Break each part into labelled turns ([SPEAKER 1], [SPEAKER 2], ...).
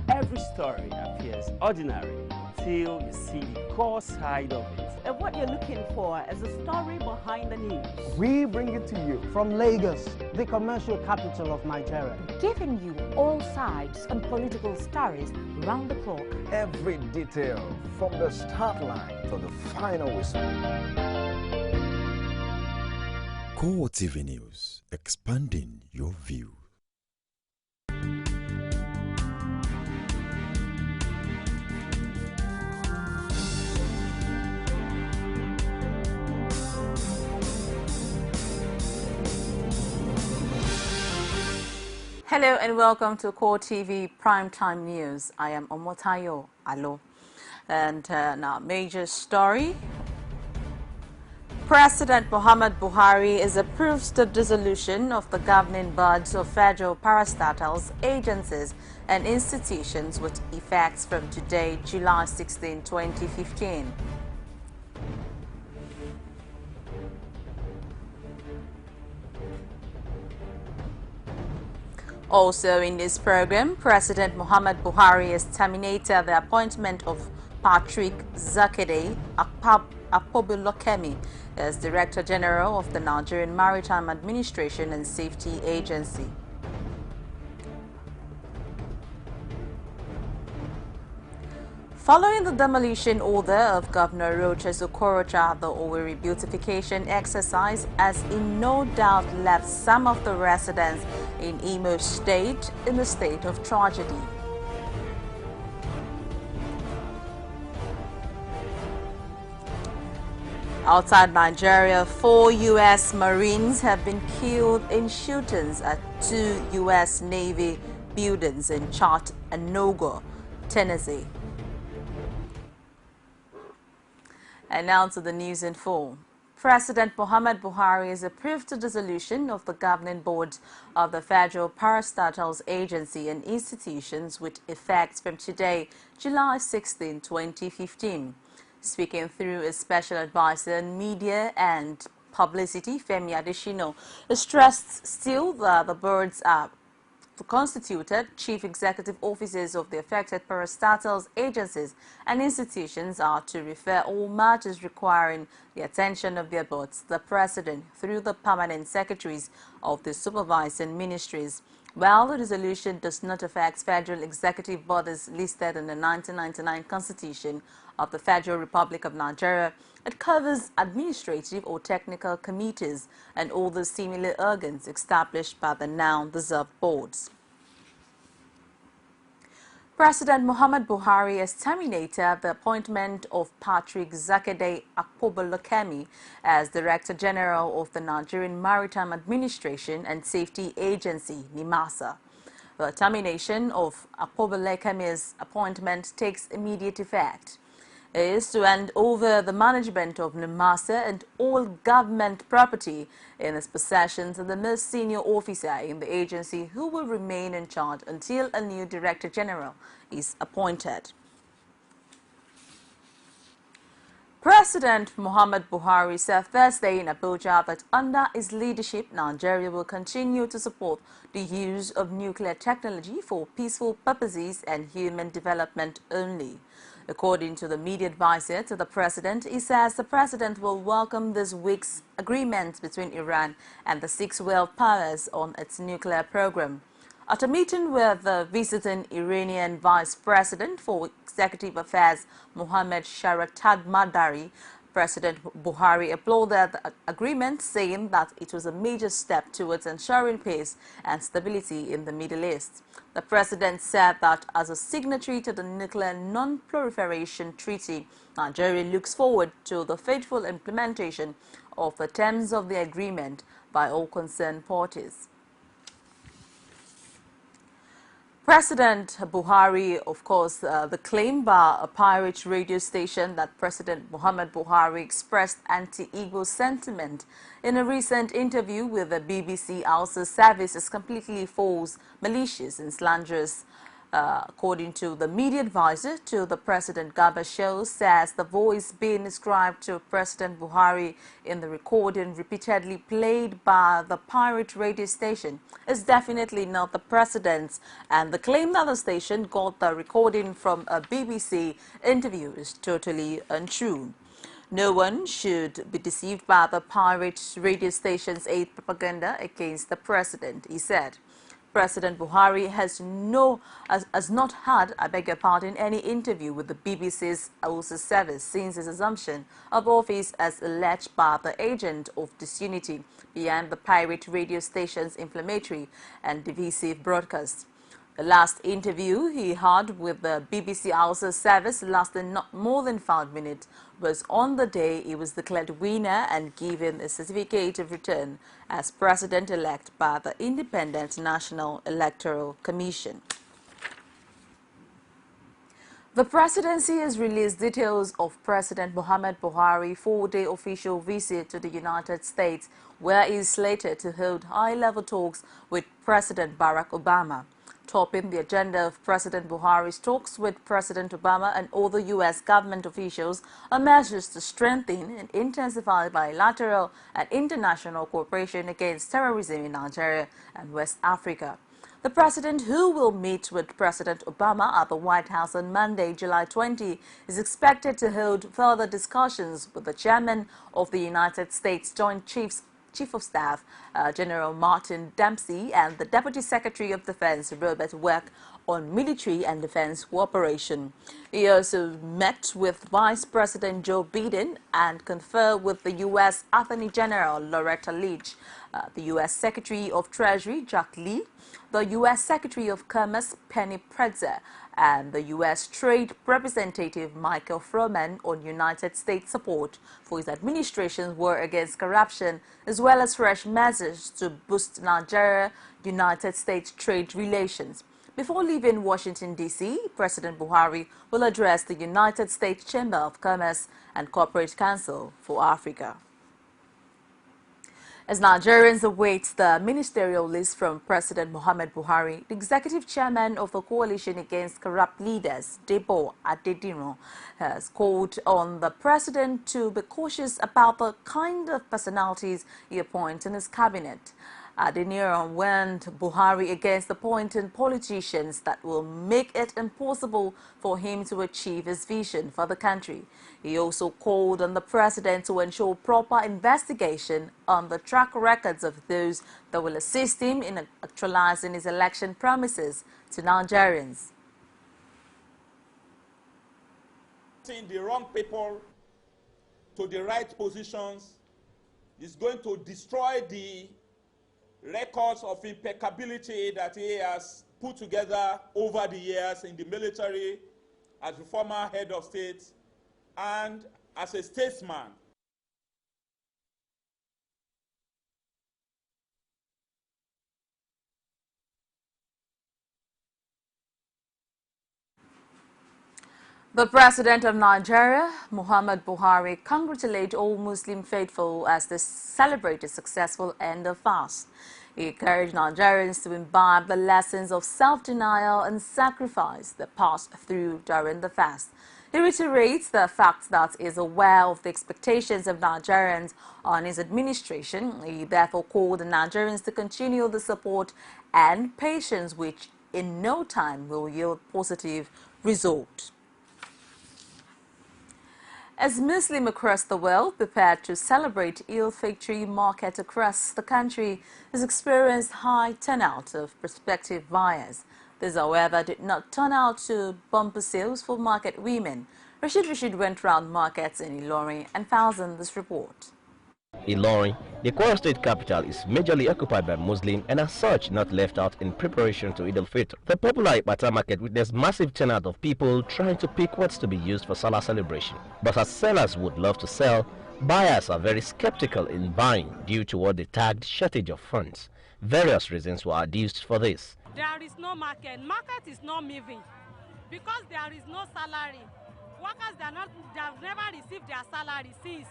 [SPEAKER 1] Every story appears ordinary till you see the core side of it.
[SPEAKER 2] And what you're looking for is a story behind the news.
[SPEAKER 3] We bring it to you from Lagos, the commercial capital of Nigeria.
[SPEAKER 4] Giving you all sides and political stories round the clock.
[SPEAKER 5] Every detail from the start line to the final whistle.
[SPEAKER 6] CoreTV News, expanding your view.
[SPEAKER 7] Hello and welcome to CoreTV Primetime News. I am Omotayo Alo. And now, major story. President Muhammad Buhari has approved the dissolution of the governing boards of federal parastatals, agencies and institutions with effects from today, July 16, 2015. Also in this program, President Muhammad Buhari has terminated the appointment of Patrick Zakede Akpobolokemi as Director General of the Nigerian Maritime Administration and Safety Agency. Following the demolition order of Governor Rochas Okorocha, the Owerri beautification exercise has in no doubt left some of the residents in Imo State in a state of tragedy. Outside Nigeria, 4 U.S. Marines have been killed in shootings at 2 U.S. Navy buildings in Chattanooga, Tennessee. And now to the news in full. President Muhammad Buhari has approved the dissolution of the governing board of the Federal Parastatals Agency and institutions with effect from today, July 16, 2015. Speaking through a special advisor on media and publicity, Femi Adesina stressed still that the boards are constituted chief executive officers of the affected parastatals agencies and institutions are to refer all matters requiring the attention of their boards to the president through the permanent secretaries of the supervising ministries. While the resolution does not affect federal executive bodies listed in the 1999 Constitution of the Federal Republic of Nigeria, it covers administrative or technical committees and all the similar organs established by the now dissolved boards. President Muhammad Buhari has terminated the appointment of Patrick Zakede Akpobolokemi as Director General of the Nigerian Maritime Administration and Safety Agency, NIMASA. The termination of Akpobolokemi's appointment takes immediate effect. It is to hand over the management of NIMASA and all government property in its possession to the most senior officer in the agency, who will remain in charge until a new Director General is appointed. President Muhammad Buhari said Thursday in Abuja that under his leadership, Nigeria will continue to support the use of nuclear technology for peaceful purposes and human development only. According to the media advisor to the president, he says the president will welcome this week's agreement between Iran and the 6 world powers on its nuclear program. At a meeting with the visiting Iranian Vice President for Executive Affairs, Mohammad Sharatag Madari, President Buhari applauded the agreement, saying that it was a major step towards ensuring peace and stability in the Middle East. The president said that as a signatory to the Nuclear Non-Proliferation Treaty, Nigeria looks forward to the faithful implementation of the terms of the agreement by all concerned parties. President Buhari, of course, the claim by a pirate radio station that President Muhammad Buhari expressed anti-Igbo sentiment in a recent interview with the BBC Hausa service is completely false, malicious and slanderous. according to the media advisor to the President Garba show, says the voice being ascribed to President Buhari in the recording repeatedly played by the pirate radio station is definitely not the president's, and the claim that the station got the recording from a BBC interview is totally untrue. No one should be deceived by the pirate radio station's aid propaganda against the president, he said. President Buhari has not had, I beg your pardon, any interview with the BBC's Hausa service since his assumption of office as alleged by the agent of disunity behind the pirate radio station's inflammatory and divisive broadcast. The last interview he had with the BBC Hausa service lasted not more than 5 minutes, was on the day he was declared winner and given a certificate of return as president-elect by the Independent National Electoral Commission. The presidency has released details of President Muhammad Buhari's 4-day official visit to the United States, where he is slated to hold high-level talks with President Barack Obama. Topping the agenda of President Buhari's talks with President Obama and other U.S. government officials are measures to strengthen and intensify bilateral and international cooperation against terrorism in Nigeria and West Africa. The president, who will meet with President Obama at the White House on Monday, July 20, is expected to hold further discussions with the chairman of the United States Joint Chief of Staff, General Martin Dempsey, and the Deputy Secretary of Defense, Robert Work, on military and defense cooperation. He also met with Vice President Joe Biden and conferred with the U.S. Attorney General Loretta Lynch, the U.S. Secretary of Treasury Jack Lee, the U.S. Secretary of Commerce Penny Pretzer, and the U.S. Trade Representative Michael Froman on United States support for his administration's war against corruption, as well as fresh measures to boost Nigeria-United States trade relations. Before leaving Washington, D.C., President Buhari will address the United States Chamber of Commerce and Corporate Council for Africa. As Nigerians await the ministerial list from President Muhammad Buhari, the executive chairman of the Coalition Against Corrupt Leaders, Debo Adediran, has called on the president to be cautious about the kind of personalities he appoints in his cabinet. Adeniran warned Buhari against appointing politicians that will make it impossible for him to achieve his vision for the country. He also called on the president to ensure proper investigation on the track records of those that will assist him in actualizing his election promises to Nigerians.
[SPEAKER 8] Putting the wrong people to the right positions is going to destroy the records of impeccability that he has put together over the years in the military, as a former head of state, and as a statesman.
[SPEAKER 7] The President of Nigeria, Muhammad Buhari, congratulated all Muslim faithful as they celebrate a successful end of fast. He encouraged Nigerians to imbibe the lessons of self-denial and sacrifice they passed through during the fast. He reiterates the fact that he is aware of the expectations of Nigerians on his administration. He therefore called the Nigerians to continue the support and patience, which in no time will yield positive results. As Muslims across the world prepare to celebrate Eid-al-Fitr market across the country has experienced high turnout of prospective buyers. This, however, did not turn out to bumper sales for market women. Rashid went round markets in Ilorin and found in this report.
[SPEAKER 9] Ilorin, the Kwara State capital, is majorly occupied by Muslims and as such not left out in preparation to Eid-al-Fitr. The popular Ipata market witnessed massive turnout of people trying to pick what's to be used for Salah celebration. But as sellers would love to sell, buyers are very skeptical in buying due to what they tagged shortage of funds. Various reasons were adduced for this.
[SPEAKER 10] There is no market. Market is not moving because there is no salary. Workers, they have never received their salary since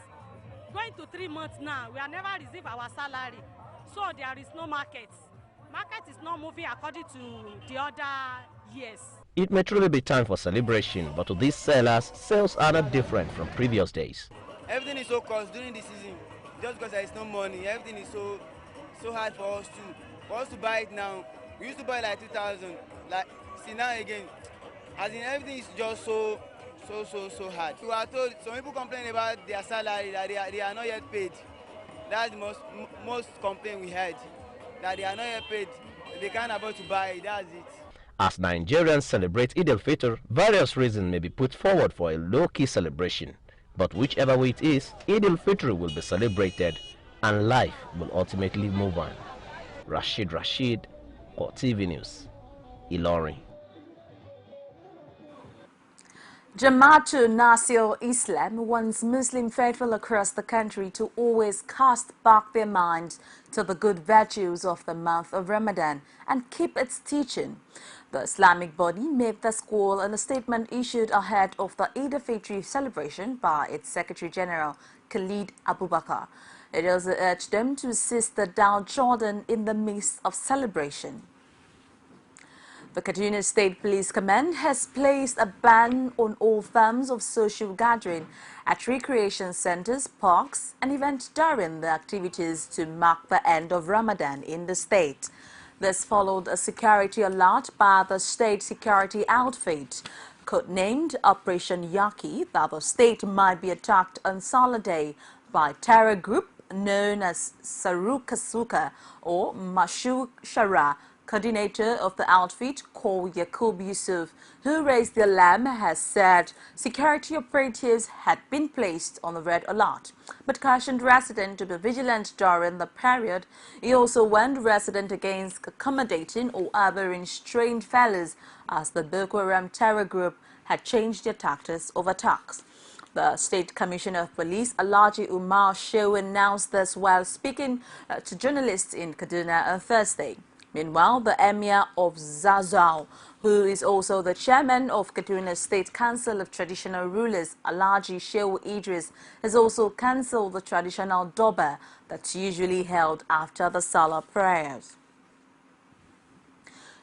[SPEAKER 10] going to 3 months now. We have never received our salary, so there is no market. Market is not moving according to the other years.
[SPEAKER 9] It may truly be time for celebration, but to these sellers, sales are not different from previous days.
[SPEAKER 11] Everything is so cost during the season, just because there is no money. Everything is so hard for us to buy it now. We used to buy like 2,000. Like see now again, as in everything is just so hard. We are told some people complain about their salary that they are not yet paid. That's the most complaint we had, that they are not yet paid. They can't afford to buy it. That's it.
[SPEAKER 9] As Nigerians celebrate Eid al-Fitr, various reasons may be put forward for a low-key celebration. But whichever way it is, Eid al-Fitr will be celebrated and life will ultimately move on. Rashid, CoreTV News, Ilorin.
[SPEAKER 7] Jamaatul Nasir Islam wants Muslim faithful across the country to always cast back their minds to the good virtues of the month of Ramadan and keep its teaching. The Islamic body made this call in a statement issued ahead of the Eid al-Fitr celebration by its Secretary General Khalid Abubakar. It also urged them to assist the downtrodden in the midst of celebration. The Kaduna State Police Command has placed a ban on all forms of social gathering at recreation centers, parks, and events during the activities to mark the end of Ramadan in the state. This followed a security alert by the state security outfit, codenamed Operation Yaki, that the state might be attacked on Saturday by terror group known as Sarukasuka or Mashu Shara. Coordinator of the outfit, called Yakub Yusuf, who raised the alarm, has said security operatives had been placed on the red alert, but cautioned residents to be vigilant during the period. He also warned residents against accommodating or harboring strange fellows, as the Boko Haram terror group had changed their tactics of attacks. The State Commissioner of Police, Alhaji Umar Shehu, announced this while speaking to journalists in Kaduna on Thursday. Meanwhile, the Emir of Zazzau, who is also the chairman of Kaduna State Council of Traditional Rulers, Alhaji Shehu Idris, has also cancelled the traditional Doba that's usually held after the Salah prayers.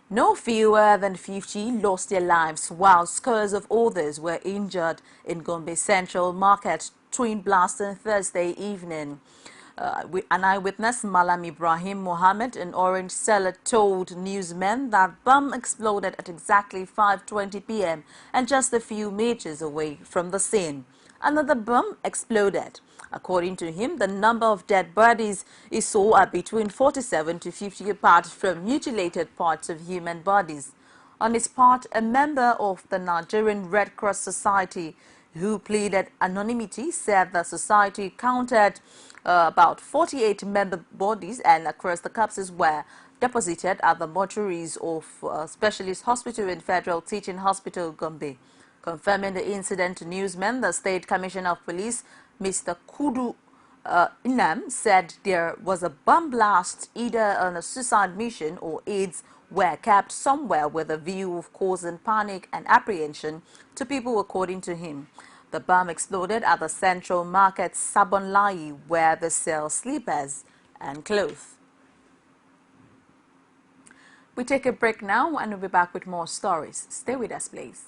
[SPEAKER 7] No fewer than 50 lost their lives, while scores of others were injured in Gombe Central Market twin blast on Thursday evening. An eyewitness, Malam Ibrahim Mohammed, an orange seller, told newsmen that bomb exploded at exactly 5:20 p.m. and just a few meters away from the scene. Another bomb exploded. According to him, the number of dead bodies he saw are between 47 to 50 apart from mutilated parts of human bodies. On his part, a member of the Nigerian Red Cross Society, who pleaded anonymity, said the society counted about 48 member bodies, and across the corpses were deposited at the mortuaries of Specialist Hospital and Federal Teaching Hospital, Gombe. Confirming the incident to newsmen, the State Commissioner of Police, Mr. Kudu Inam, said there was a bomb blast either on a suicide mission or aides were kept somewhere with a view of causing panic and apprehension to people, according to him. The bomb exploded at the Central Market Sabonlayi, where they sell slippers and clothes. We take a break now and we'll be back with more stories. Stay with us, please.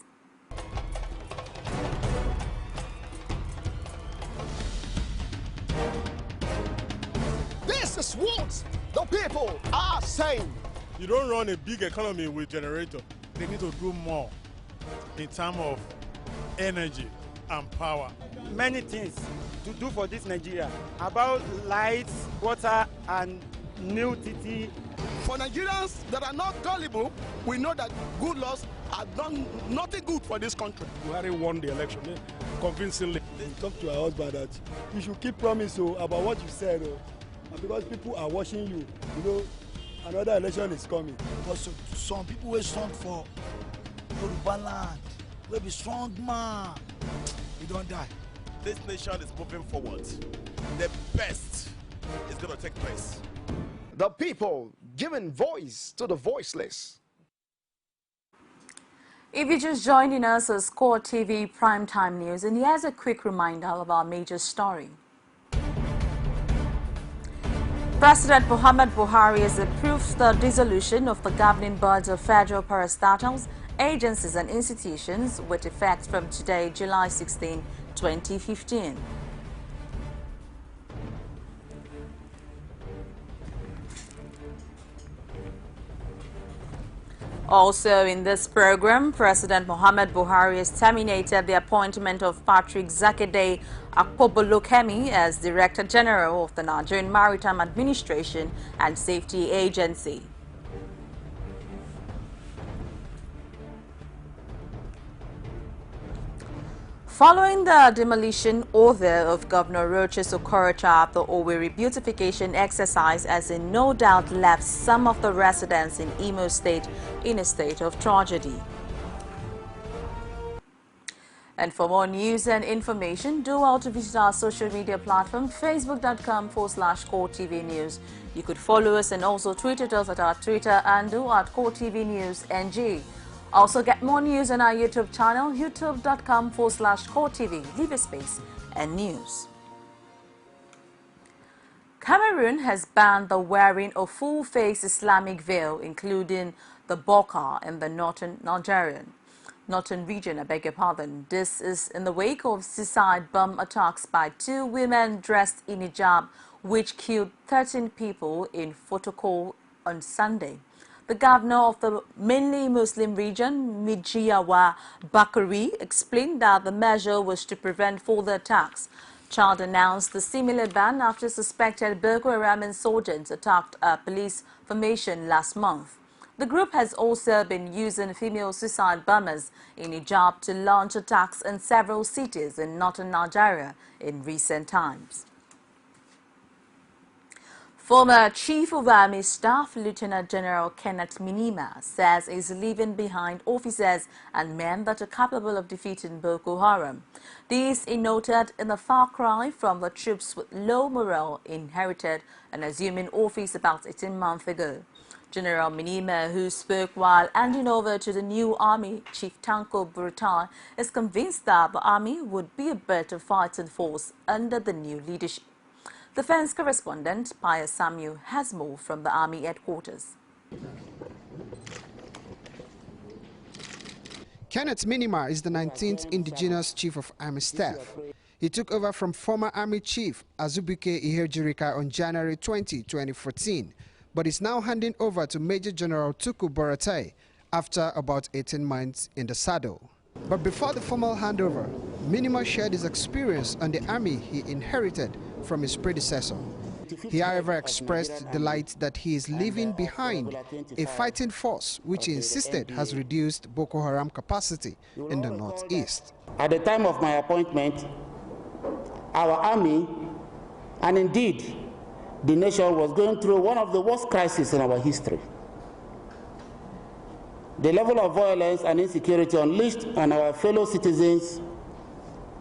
[SPEAKER 12] This is what the people are saying.
[SPEAKER 13] You don't run a big economy with generator. They need to do more in terms of energy and power.
[SPEAKER 14] Many things to do for this Nigeria about lights, water, and new TT.
[SPEAKER 12] For Nigerians that are not gullible, we know that good laws have done nothing good for this country.
[SPEAKER 13] Buhari won the election convincingly.
[SPEAKER 15] Talk to our husband that you should keep promise about what you said, because people are watching you. You know, another election is coming.
[SPEAKER 16] But some people will stand for Yoruba land. Will be strong man. We don't die.
[SPEAKER 17] This nation is moving forward. The best is going to take place.
[SPEAKER 5] The people giving voice to the voiceless.
[SPEAKER 7] If you're just joining us as CoreTV Primetime News, and here's a quick reminder of our major story. President Muhammad Buhari has approved the dissolution of the governing board of federal parastatals, agencies and institutions with effect from today, July 16, 2015. Also in this program, President Muhammad Buhari has terminated the appointment of Patrick Zakede Akpobolokemi as Director General of the Nigerian Maritime Administration and Safety Agency. Following the demolition order of Governor Roche's Okorocha, the Owerri beautification exercise has in no doubt left some of the residents in Imo State in a state of tragedy. And for more news and information, do well to visit our social media platform, facebook.com/CoreTV News. You could follow us and also tweet at us at our Twitter handle at CoreTV News NG. Also get more news on our YouTube channel, youtube.com/CoreTV. Leave a space and news. Cameroon has banned the wearing of full-face Islamic veil, including the burqa in the northern region, I beg your pardon. This is in the wake of suicide bomb attacks by 2 women dressed in hijab, which killed 13 people in Fotokol on Sunday. The governor of the mainly Muslim region, Mijiawa Bakari, explained that the measure was to prevent further attacks. Chad announced the similar ban after suspected Boko Haram insurgents attacked a police formation last month. The group has also been using female suicide bombers in hijab to launch attacks in several cities in northern Nigeria in recent times. Former Chief of Army Staff Lieutenant General Kenneth Minima says he's leaving behind officers and men that are capable of defeating Boko Haram. This he noted in the far cry from the troops with low morale inherited and assuming office about 18 months ago. General Minima, who spoke while handing over to the new Army Chief Tanko Buratai, is convinced that the Army would be a better fighting force under the new leadership. Defense correspondent Pius Samuel has more from the Army headquarters.
[SPEAKER 18] Kenneth Minima is the 19th indigenous Chief of Army Staff. He took over from former Army Chief Azubuike Ihejirika on January 20, 2014, but is now handing over to Major General Tuku Buratai after about 18 months in the saddle. But before the formal handover, Minima shared his experience on the army he inherited from his predecessor. He, however, expressed delight that he is leaving behind a fighting force which he insisted has reduced Boko Haram capacity in the northeast.
[SPEAKER 19] At the time of my appointment, our army, and indeed the nation, was going through one of the worst crises in our history. The level of violence and insecurity unleashed on our fellow citizens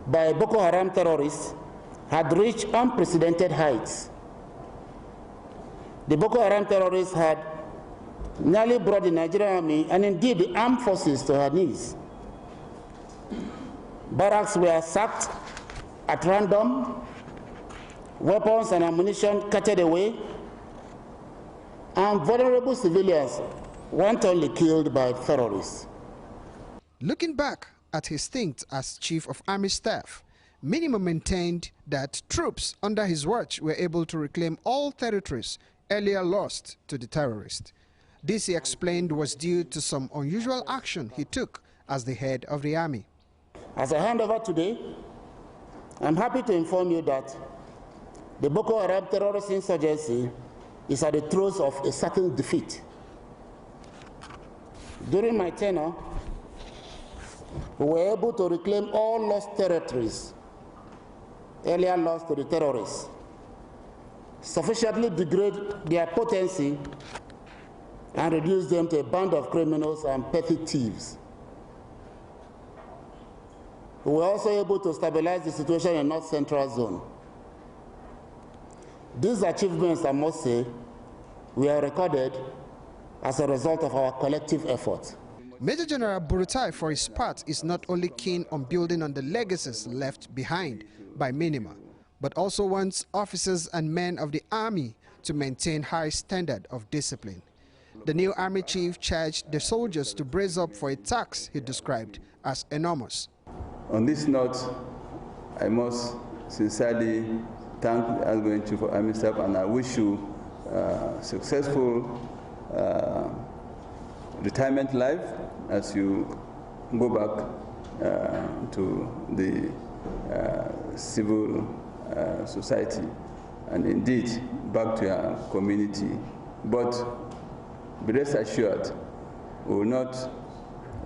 [SPEAKER 19] by Boko Haram terrorists had reached unprecedented heights. The Boko Haram terrorists had nearly brought the Nigerian army and indeed the armed forces to her knees. Barracks were sacked at random, weapons and ammunition carted away, and vulnerable civilians wantonly killed by terrorists.
[SPEAKER 18] Looking back at his stint as Chief of Army Staff, Minima maintained that troops under his watch were able to reclaim all territories earlier lost to the terrorists. This, he explained, was due to some unusual action he took as the head of the army.
[SPEAKER 19] As I hand over today, I'm happy to inform you that the Boko Haram terrorist insurgency is at the throes of a certain defeat. During my tenure, we were able to reclaim all lost territories earlier lost to the terrorists, sufficiently degrade their potency and reduce them to a band of criminals and petty thieves. We were also able to stabilize the situation in North Central Zone. These achievements, I must say, were recorded as a result of our collective effort.
[SPEAKER 18] Major General Buratai, for his part, is not only keen on building on the legacies left behind by Minima, but also wants officers and men of the army to maintain high standard of discipline. The new army chief charged the soldiers to brace up for a task he described as enormous.
[SPEAKER 20] On this note, I must sincerely thank the outgoing Chief of Army Staff, and I wish you successful retirement life as you go back to the civil society and indeed back to your community. But be rest assured, we will not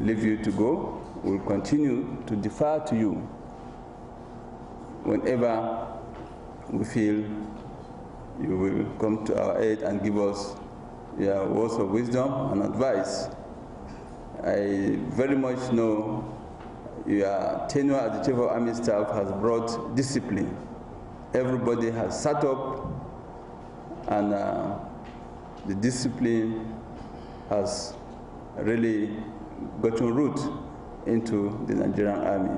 [SPEAKER 20] leave you to go. We will continue to defer to you whenever we feel you will come to our aid and give us your words of wisdom and advice. I very much know your tenure as the Chief of Army Staff has brought discipline. Everybody has sat up, and the discipline has really gotten root into the Nigerian Army.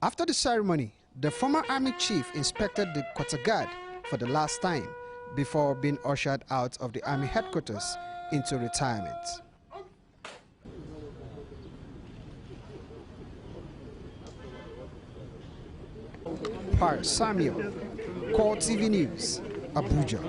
[SPEAKER 18] After the ceremony, the former army chief inspected the quarter guard for the last time before being ushered out of the army headquarters into retirement. Par Samuel, CoreTV News, Abuja.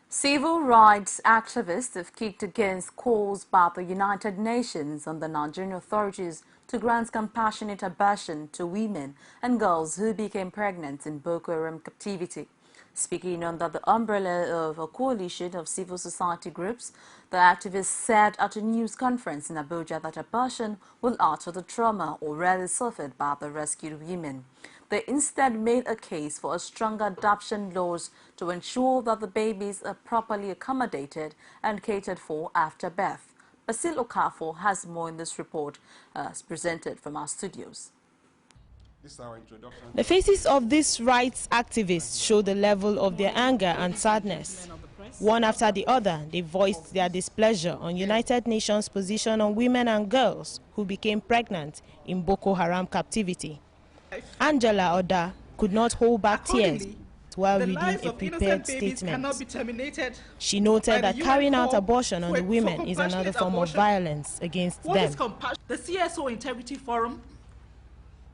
[SPEAKER 7] Civil rights activists have kicked against calls by the United Nations on the Nigerian authorities to grant compassionate abortion to women and girls who became pregnant in Boko Haram captivity. Speaking under the umbrella of a coalition of civil society groups, the activists said at a news conference in Abuja that abortion will alter the trauma already suffered by the rescued women. They instead made a case for a stronger adoption laws to ensure that the babies are properly accommodated and catered for after birth. Basil Okafor has more in this report presented from our studios.
[SPEAKER 21] This is our introduction.
[SPEAKER 22] The faces of these rights activists show the level of their anger and sadness. One after the other, they voiced their displeasure on United Nations' position on women and girls who became pregnant in Boko Haram captivity. Angela Oda could not hold back tears while reading a prepared statement. She noted that carrying out abortion on the women is another form of violence against them.
[SPEAKER 23] The CSO Integrity Forum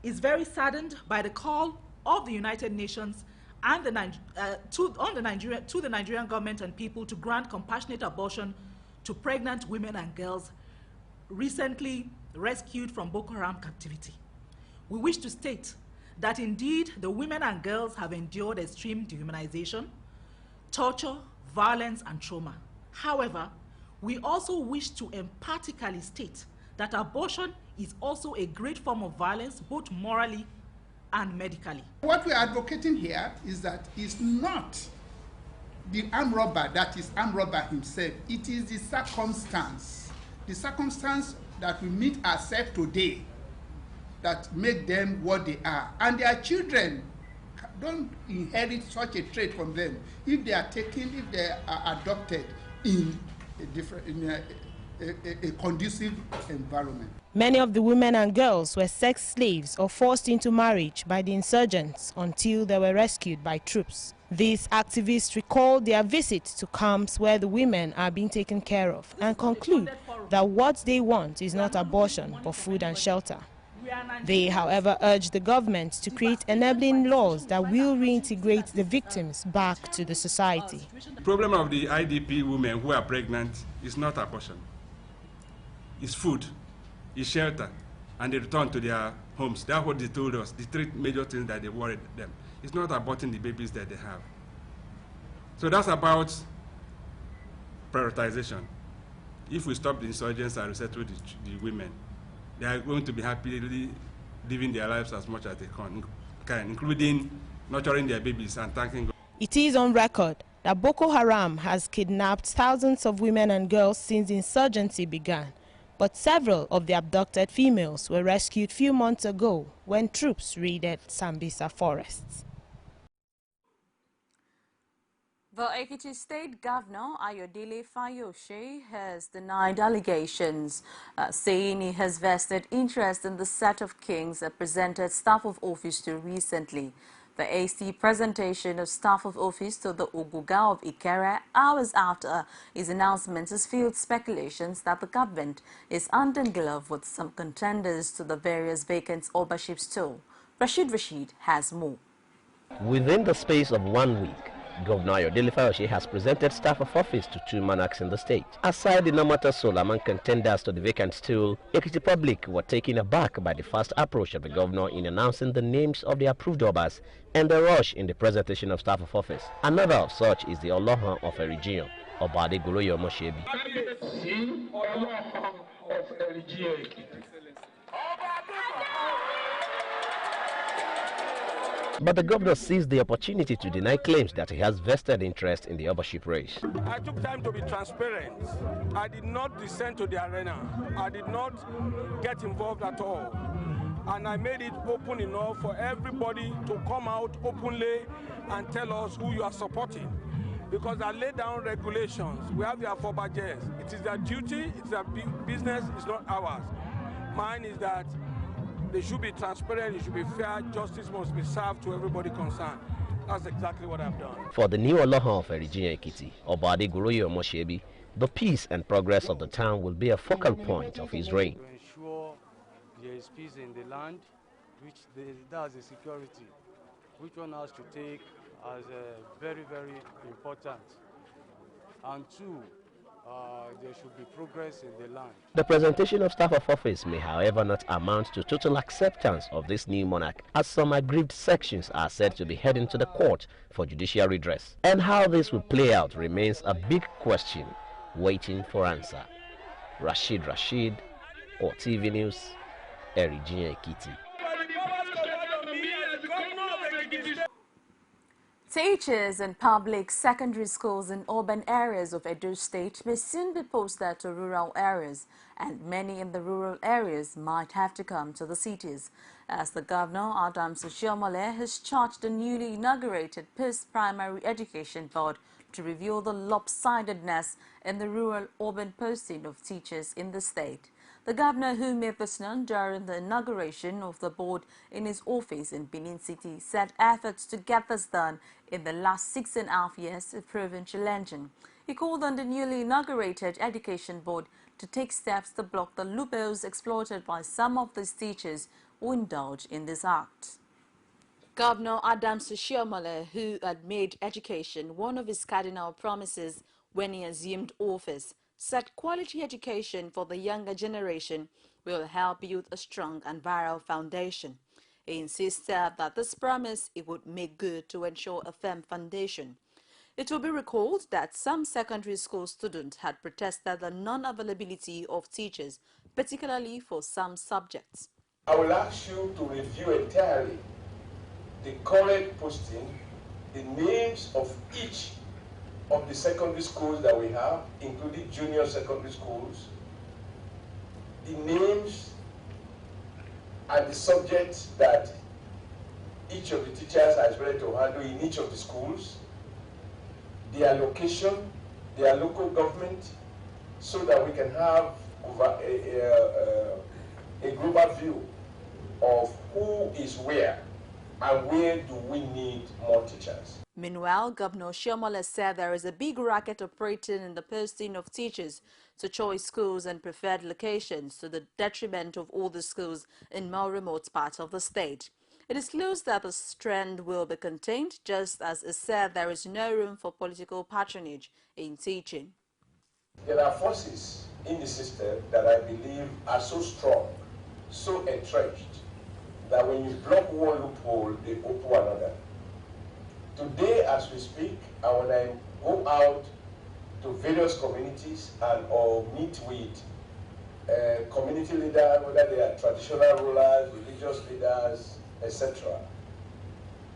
[SPEAKER 23] is very saddened by the call of the United Nations and the Nigerian government and people to grant compassionate abortion to pregnant women and girls recently rescued from Boko Haram captivity. We wish to state that indeed the women and girls have endured extreme dehumanization, torture, violence, and trauma. However, we also wish to emphatically state that abortion is also a great form of violence, both morally and medically.
[SPEAKER 24] What we're advocating here is that it's not the armed robber that is armed robber himself. It is the circumstance that we meet ourselves today that make them what they are. And their children don't inherit such a trait from them if they are taken, if they are adopted in a conducive environment.
[SPEAKER 22] Many of the women and girls were sex slaves or forced into marriage by the insurgents until they were rescued by troops. These activists recalled their visit to camps where the women are being taken care of and conclude that what they want is not abortion but food and shelter. They, however, urge the government to create enabling laws that will reintegrate the victims back to the society.
[SPEAKER 21] The problem of the IDP women who are pregnant is not abortion. It's food, it's shelter, and they return to their homes. That's what they told us, the three major things that they worried them. It's not aborting the babies that they have. So that's about prioritization. If we stop the insurgents and resettle the women, they are going to be happily living their lives as much as they can, including nurturing their babies and thanking God.
[SPEAKER 22] It is on record that Boko Haram has kidnapped thousands of women and girls since the insurgency began. But several of the abducted females were rescued few months ago when troops raided Sambisa forests.
[SPEAKER 7] The Ekiti State Governor, Ayodele Fayose, has denied allegations, saying he has vested interest in the set of kings that presented staff of office to recently. The AC presentation of staff of office to the Oguga of Ikere hours after his announcement has fueled speculations that the government is hand in glove with some contenders to the various vacant Obaships too. Rashid has more.
[SPEAKER 9] Within the space of 1 week, Governor Ayodele Fayose has presented staff of office to 2 monarchs in the state. Aside the Namata Soul among contenders to the vacant stool, Ekiti public were taken aback by the fast approach of the governor in announcing the names of the approved Obas and the rush in the presentation of staff of office. Another of such is the Olohan of Erigion, Obade Goroyo Moshebi. But the governor seized the opportunity to deny claims that he has vested interest in the Obaship race.
[SPEAKER 1] I took time to be transparent. I did not descend to the arena. I did not get involved at all. And I made it open enough for everybody to come out openly and tell us who you are supporting. Because I laid down regulations. We have the afobajers. It is their duty, it's their business, it's not ours. Mine is that they should be transparent, it should be fair, justice must be served to everybody concerned. That's exactly what I've done.
[SPEAKER 9] For the new Olohan of Erigion Ekiti, Obade Goroyo Moshebi, the peace and progress of the town will be a focal point of his reign.
[SPEAKER 14] To ensure there is peace in the land, that's the security, which one has to take as very, very important. And two, there should be progress in the land.
[SPEAKER 9] The presentation of staff of office may, however, not amount to total acceptance of this new monarch, as some aggrieved sections are said to be heading to the court for judicial redress. And how this will play out remains a big question waiting for answer. Rashid, CoreTV News, Erigion Ekiti.
[SPEAKER 7] Teachers in public secondary schools in urban areas of Edo State may soon be posted to rural areas, and many in the rural areas might have to come to the cities, as the Governor, Adams Oshiomhole, has charged the newly inaugurated Post-Primary Education Board to review the lopsidedness in the rural-urban posting of teachers in the state. The governor, who made this known during the inauguration of the board in his office in Benin City, said efforts to get this done in the last 6.5 years have proven challenging. He called on the newly inaugurated Education Board to take steps to block the loopholes exploited by some of these teachers who indulge in this act. Governor Adams Oshiomhole, who had made education one of his cardinal promises when he assumed office, said quality education for the younger generation will help build a strong and viral foundation. He insisted that this promise he would make good to ensure a firm foundation. It will be recalled that some secondary school students had protested the non-availability of teachers, particularly for some subjects.
[SPEAKER 2] I will ask you to review entirely the current posting, the names of each of the secondary schools that we have, including junior secondary schools, the names and the subjects that each of the teachers are expected to handle in each of the schools, their location, their local government, so that we can have a global view of who is where and where do we need more teachers.
[SPEAKER 7] Meanwhile, Governor Oshiomhole said there is a big racket operating in the posting of teachers to choice schools and preferred locations to the detriment of all the schools in more remote parts of the state. It is close that this trend will be contained, just as it said there is no room for political patronage in teaching.
[SPEAKER 2] There are forces in the system that I believe are so strong, so entrenched, that when you block one loophole, they open another. Today, as we speak, and when I go out to various communities and or meet with community leaders, whether they are traditional rulers, religious leaders, etc.,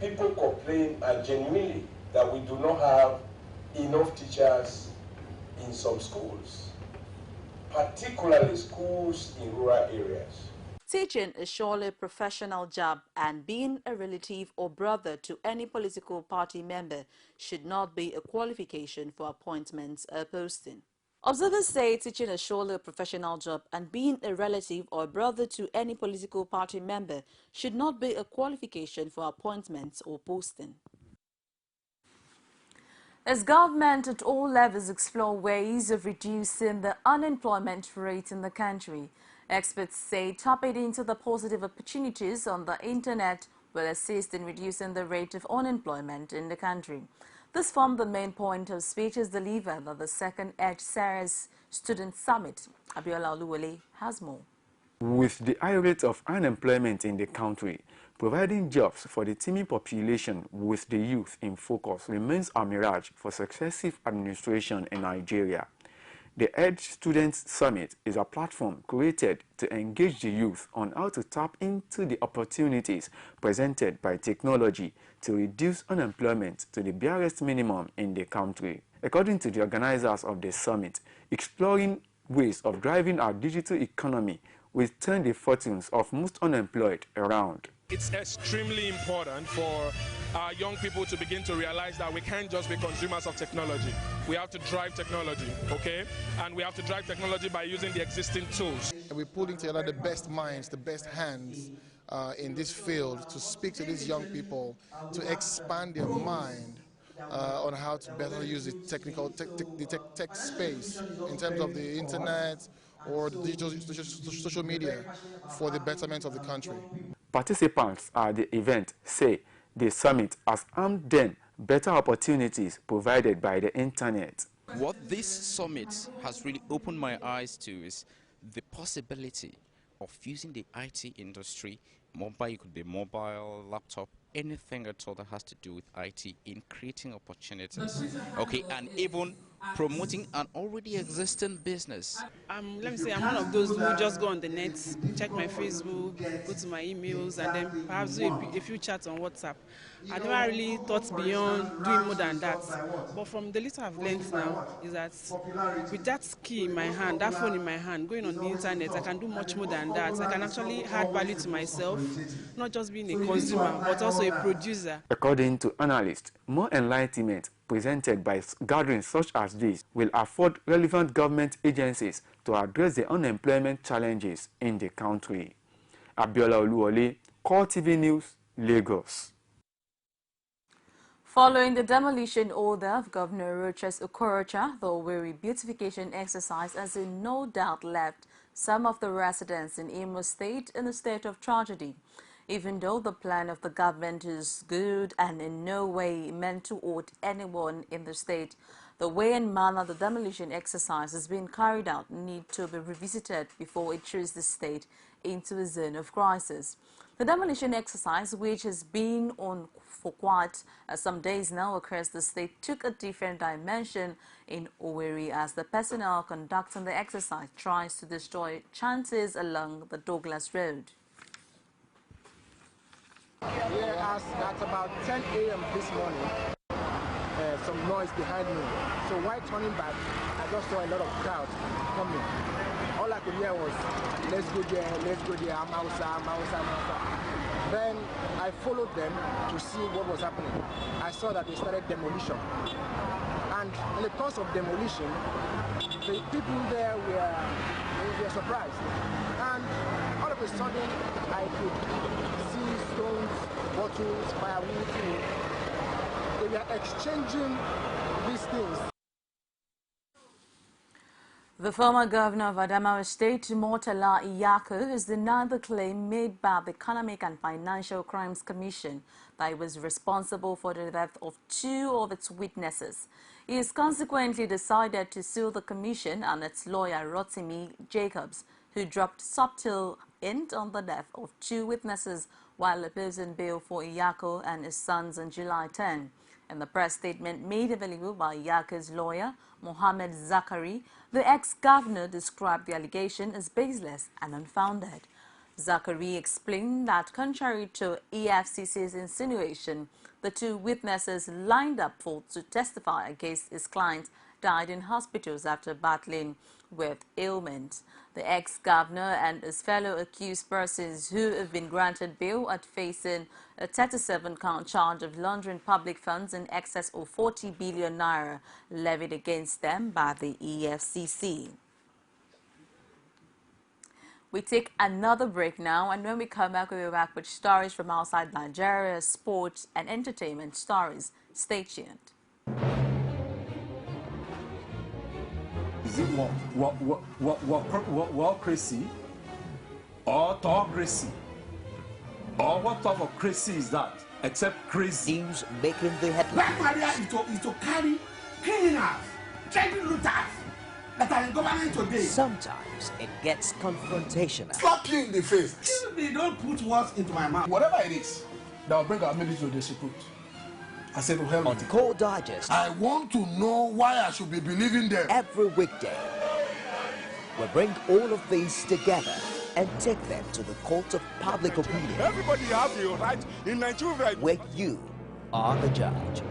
[SPEAKER 2] people complain genuinely that we do not have enough teachers in some schools, particularly schools in rural areas.
[SPEAKER 7] Teaching is surely a professional job, and being a relative or brother to any political party member should not be a qualification for appointments or posting. Observers say teaching is surely a professional job, and being a relative or brother to any political party member should not be a qualification for appointments or posting. As government at all levels explore ways of reducing the unemployment rate in the country, experts say tapping into the positive opportunities on the internet will assist in reducing the rate of unemployment in the country. This formed the main point of speeches delivered at the second EdSARS Student Summit. Abiola Oluwole has more.
[SPEAKER 3] With the high rate of unemployment in the country, providing jobs for the teeming population with the youth in focus remains a mirage for successive administration in Nigeria. The Ed Students Summit is a platform created to engage the youth on how to tap into the opportunities presented by technology to reduce unemployment to the barest minimum in the country. According to the organizers of the summit, exploring ways of driving our digital economy will turn the fortunes of most unemployed around.
[SPEAKER 1] It's extremely important for our young people to begin to realize that we can't just be consumers of technology. We have to drive technology, okay? And we have to drive technology by using the existing tools.
[SPEAKER 4] We're pulling together the best minds, the best hands in this field to speak to these young people, to expand their mind on how to better use the tech space in terms of the internet or the digital social media for the betterment of the country.
[SPEAKER 3] Participants at the event say the summit has armed them better opportunities provided by the internet.
[SPEAKER 6] What this summit has really opened my eyes to is the possibility of using the IT industry, mobile, it could be mobile, laptop, anything at all that has to do with IT in creating opportunities, okay, and even promoting an already existing business.
[SPEAKER 8] Let me say I'm one of those who just go on the net, check my Facebook, go to my emails, and then perhaps do a few chats on WhatsApp. I never really thought beyond doing more than that. But from the little I've learned now is that with that key in my hand, that phone in my hand, going on the internet, I can do much more than that. I can actually add value to myself, not just being a consumer, but also a producer.
[SPEAKER 3] According to analysts, more enlightenment presented by gatherings such as this will afford relevant government agencies to address the unemployment challenges in the country. Abiola Oluwole, CoreTV News, Lagos.
[SPEAKER 7] Following the demolition order of Governor Rochas Okorocha, the Owerri beautification exercise has in no doubt left some of the residents in Imo State in a state of tragedy. Even though the plan of the government is good and in no way meant to hurt anyone in the state, the way and manner the demolition exercise is being carried out need to be revisited before it throws the state into a zone of crisis. The demolition exercise, which has been on for quite some days now across the state, took a different dimension in Owerri as the personnel conducting the exercise tries to destroy chances along the Douglas Road.
[SPEAKER 25] Yeah, at about 10 a.m. this morning, some noise behind me. So while turning back, I just saw a lot of crowds coming. All I could hear was, let's go there, Amausa. Then I followed them to see what was happening. I saw that they started demolition. And in the course of demolition, the people there were surprised. And all of a sudden, I could see stones, bottles, firewood. They were exchanging these things.
[SPEAKER 7] The former governor of Adamawa State, Murtala Iyako, has denied the claim made by the Economic and Financial Crimes Commission that he was responsible for the death of 2 of its witnesses. He has consequently decided to sue the commission and its lawyer, Rotimi Jacobs, who dropped subtle hint on the death of 2 witnesses while opposing bail for Iyako and his sons on July 10. In the press statement made available by Iyako's lawyer, Mohammed Zakari, the ex-governor described the allegation as baseless and unfounded. Zachary explained that contrary to EFCC's insinuation, the two witnesses lined up to testify against his client died in hospitals after battling with ailments. The ex-governor and his fellow accused persons who have been granted bail are facing a 37-count charge of laundering public funds in excess of 40 billion naira levied against them by the EFCC. We take another break now, and when we come back, we'll be back with stories from outside Nigeria, sports and entertainment stories. Stay tuned.
[SPEAKER 10] Is it crazy or autocracy? Or what type of crazy is that? Except crazy.
[SPEAKER 11] News making the headlines.
[SPEAKER 24] Black Maria is to carry criminals, trading looters that are in government today.
[SPEAKER 11] Sometimes it gets confrontational.
[SPEAKER 24] Slap you in the face. They don't put words into my mouth. Whatever it is that will bring our military to the secret. I said to hell.
[SPEAKER 11] On Core Digest,
[SPEAKER 24] I want to know why I should be believing them.
[SPEAKER 11] Every weekday, we bring all of these together and take them to the court of public opinion.
[SPEAKER 17] Everybody has a right in Nigeria.
[SPEAKER 11] Where you are the judge.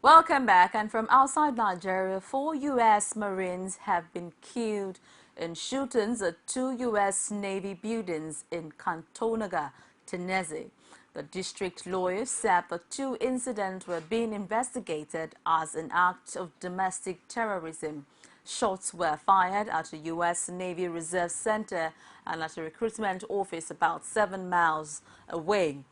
[SPEAKER 7] Welcome back. And from outside Nigeria, 4 U.S. Marines have been killed in shootings at 2 U.S. Navy buildings in Chattanooga, Tennessee. The district lawyer said the two incidents were being investigated as an act of domestic terrorism. Shots were fired at a U.S. Navy Reserve Center and at a recruitment office about 7 miles away.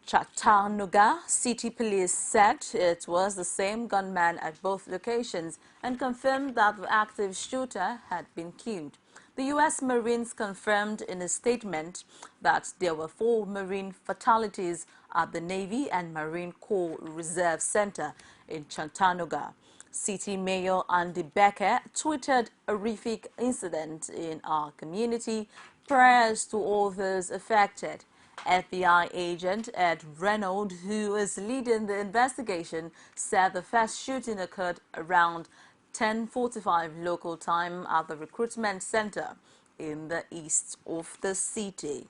[SPEAKER 7] Chattanooga City Police said it was the same gunman at both locations and confirmed that the active shooter had been killed. The U.S. Marines confirmed in a statement that there were 4 Marine fatalities at the Navy and Marine Corps Reserve Center in Chattanooga. City Mayor Andy Becker tweeted a horrific incident in our community. Prayers to all those affected. FBI agent Ed Reynolds, who is leading the investigation, said the first shooting occurred around 10:45 local time at the recruitment center in the east of the city.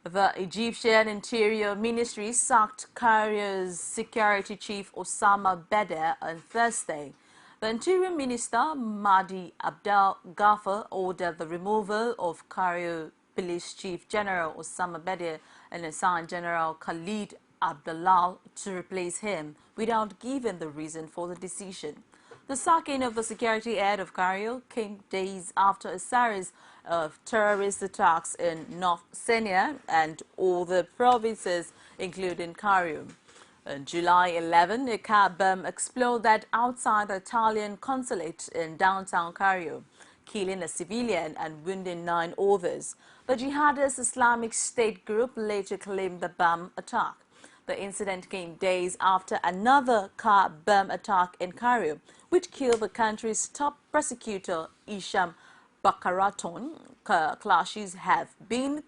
[SPEAKER 7] The Egyptian Interior Ministry sacked Cairo's security chief Osama Bede on Thursday. The Interior Minister Mahdi Abdel Ghaffar ordered the removal of Cairo Police Chief General Osama Bede and assigned General Khalid Abdullah to replace him without giving the reason for the decision. The sacking of the security head of Cairo came days after a series of terrorist attacks in North Sinai and all the provinces, including Cairo. On July 11, a car bomb exploded outside the Italian consulate in downtown Cairo, killing a civilian and wounding 9 others. The jihadist Islamic State group later claimed the bomb attack. The incident came days after another car bomb attack in Cairo, which killed the country's top prosecutor, Isham Bakaraton. Clashes have been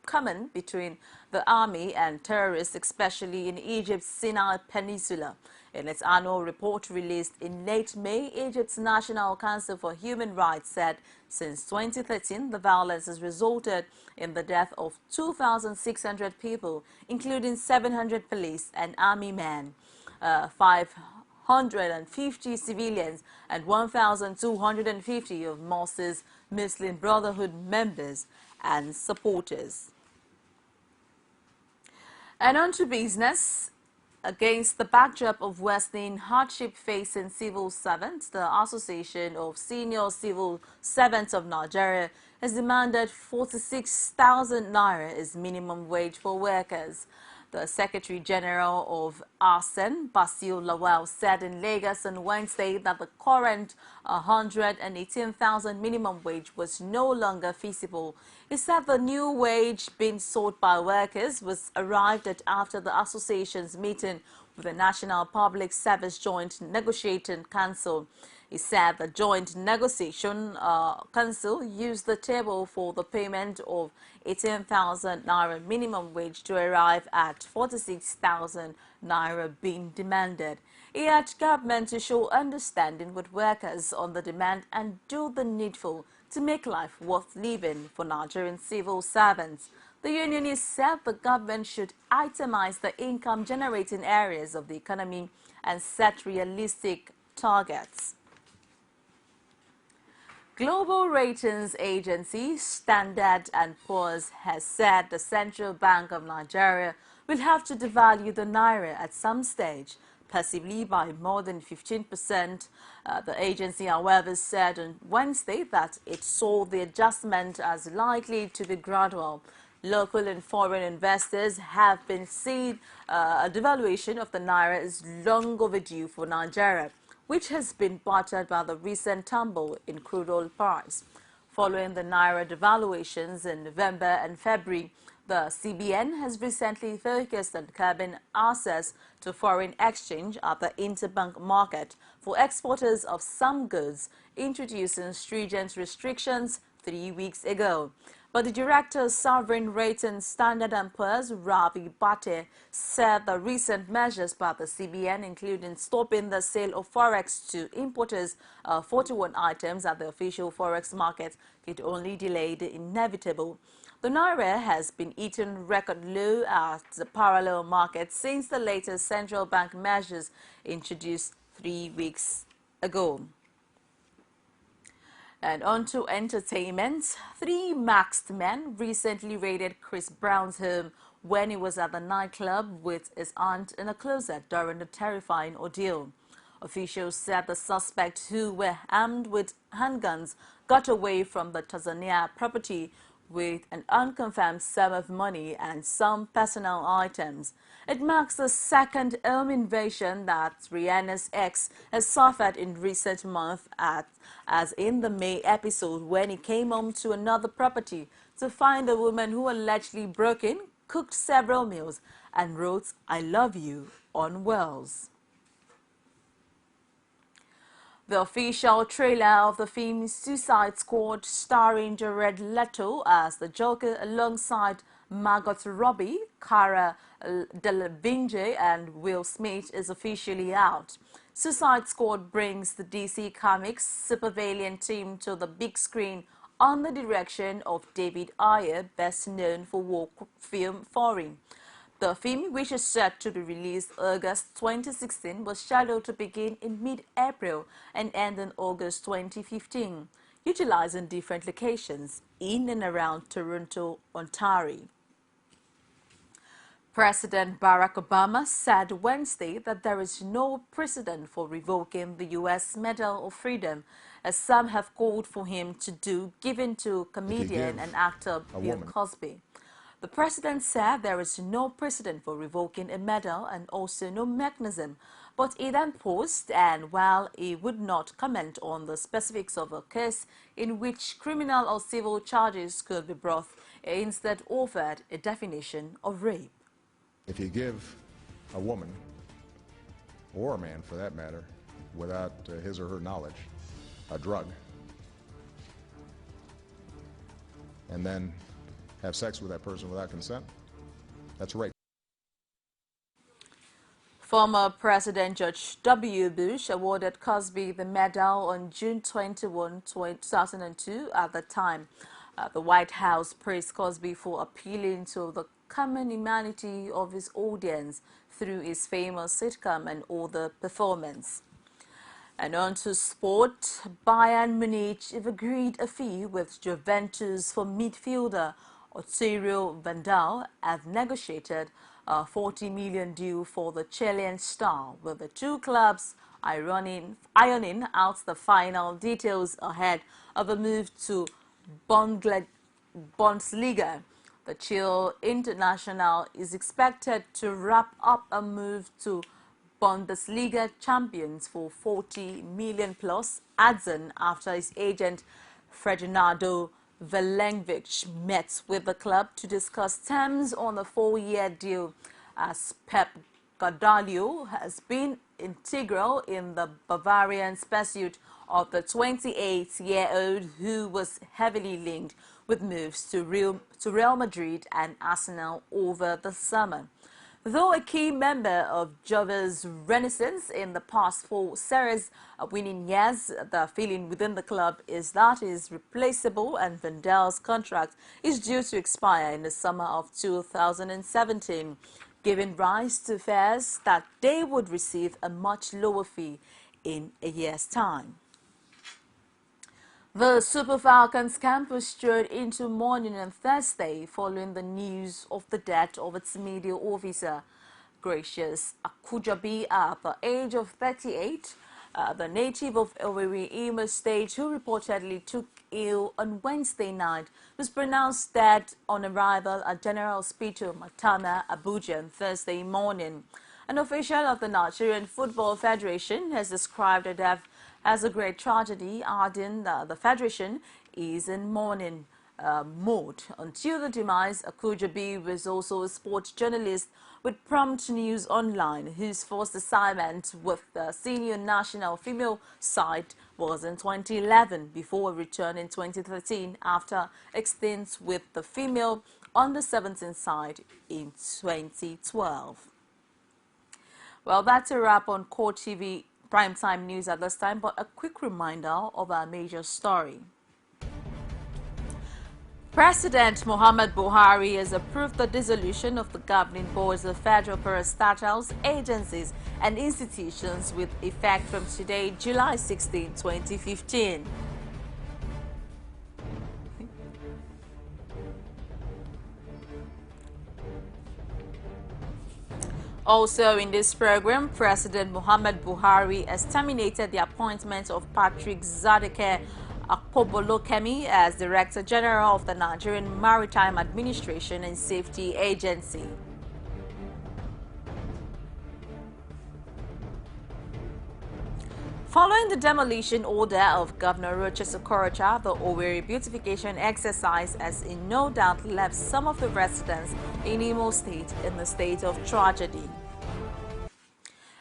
[SPEAKER 7] common between the army and terrorists, especially in Egypt's Sinai Peninsula. In its annual report released in late May, Egypt's National Council for Human Rights said since 2013, the violence has resulted in the death of 2,600 people, including 700 police and army men, 550 civilians, and 1,250 of Morsi's Muslim Brotherhood members and supporters. And on to business. Against the backdrop of worsening hardship facing civil servants, the Association of Senior Civil Servants of Nigeria has demanded 46,000 naira as minimum wage for workers. The Secretary General of ASEN, Basil Lawal, said in Lagos on Wednesday that the current 118,000 minimum wage was no longer feasible. He said the new wage being sought by workers was arrived at after the association's meeting with the National Public Service Joint Negotiating Council. He said the Joint Negotiation Council used the table for the payment of 18,000 naira minimum wage to arrive at 46,000 naira being demanded. He urged government to show understanding with workers on the demand and do the needful to make life worth living for Nigerian civil servants. The unionist said the government should itemize the income-generating areas of the economy and set realistic targets. Global ratings agency Standard & Poor's has said the Central Bank of Nigeria will have to devalue the naira at some stage, possibly by more than 15%. The agency, however, said on Wednesday that it saw the adjustment as likely to be gradual. Local and foreign investors have been seeing a devaluation of the naira is long overdue for Nigeria, which has been battered by the recent tumble in crude oil price. Following the naira devaluations in November and February, the CBN has recently focused on curbing access to foreign exchange at the interbank market for exporters of some goods, introducing stringent restrictions 3 weeks ago. But the director of Sovereign Rating Standard & Poor's, Ravi Bhatte, said the recent measures by the CBN, including stopping the sale of forex to importers of 41 items at the official forex market, could only delay the inevitable. The naira has been eating record low at the parallel market since the latest central bank measures introduced 3 weeks ago. And on to entertainment. 3 masked men recently raided Chris Brown's home when he was at the nightclub with his aunt in a closet during the terrifying ordeal. Officials said the suspects, who were armed with handguns, got away from the Tanzania property with an unconfirmed sum of money and some personal items. It marks the second home invasion that Rihanna's ex has suffered in recent months, as in the May episode when he came home to another property to find the woman who allegedly broke in, cooked several meals and wrote "I love you" on walls. The official trailer of the film Suicide Squad, starring Jared Leto as the Joker alongside Margot Robbie, Cara Delevingne and Will Smith, is officially out. Suicide Squad brings the DC Comics supervillain team to the big screen on the direction of David Ayer, best known for war film Fury. The film, which is set to be released August 2016, was scheduled to begin in mid-April and end in August 2015, utilizing different locations in and around Toronto, Ontario. President Barack Obama said Wednesday that there is no precedent for revoking the U.S. Medal of Freedom, as some have called for him to do, given to comedian and actor Bill Cosby. The president said there is no precedent for revoking a medal and also no mechanism, but he then paused, and while he would not comment on the specifics of a case in which criminal or civil charges could be brought, he instead offered a definition of rape.
[SPEAKER 5] If you give a woman, or a man for that matter, without his or her knowledge, a drug, and then have sex with that person without consent, that's rape.
[SPEAKER 7] Former President George W. Bush awarded Cosby the medal on June 21, 2002. At the time, the White House praised Cosby for appealing to the common humanity of his audience through his famous sitcom and other performance. And on to sport. Bayern Munich have agreed a fee with Juventus for midfielder Otterio Vandal, have negotiated a $40 million deal for the Chilean star, with the two clubs ironing out the final details ahead of a move to Bundesliga. The Chile international is expected to wrap up a move to Bundesliga champions for $40 million plus, adds on, after his agent Ferdinando Velenkovic met with the club to discuss terms on a 4-year deal, as Pep Guardiola has been integral in the Bavarian's pursuit of the 28-year-old, who was heavily linked with moves to Real Madrid and Arsenal over the summer. Though a key member of Jova's renaissance in the past 4 series winning years, the feeling within the club is that is replaceable and Vandel's contract is due to expire in the summer of 2017, giving rise to fears that they would receive a much lower fee in a year's time. The Super Falcons campus strode into mourning on Thursday following the news of the death of its media officer, Gracious Akujabi, at the age of 38. The native of Owerri, Imo State, who reportedly took ill on Wednesday night, was pronounced dead on arrival at General Hospital Matana, Abuja on Thursday morning. An official of the Nigerian Football Federation has described the death as a great tragedy, adding that the Federation is in mourning mode. Until the demise, Akujabi was also a sports journalist with Prompt News Online, whose first assignment with the senior national female side was in 2011 before a return in 2013 after a stint with the female under-17 side in 2012. Well, that's a wrap on CoreTV Primetime News at this time, but a quick reminder of our major story. President Muhammad Buhari has approved the dissolution of the governing boards of federal parastatals, agencies and institutions with effect from today, July 16, 2015. Also in this program, President Muhammad Buhari has terminated the appointment of Patrick Zadeke Akpobolokemi as Director General of the Nigerian Maritime Administration and Safety Agency. Following the demolition order of Governor Rochas Okorocha, the Owerri beautification exercise has in no doubt left some of the residents in Imo State in a state of tragedy.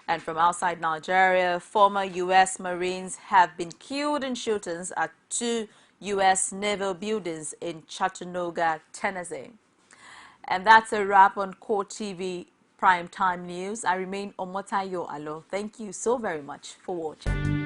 [SPEAKER 7] And from outside Nigeria, former U.S. Marines have been killed in shootings at 2 U.S. naval buildings in Chattanooga, Tennessee. And that's a wrap on CoreTV Primetime News. I remain Omotayo Alo. Thank you so very much for watching.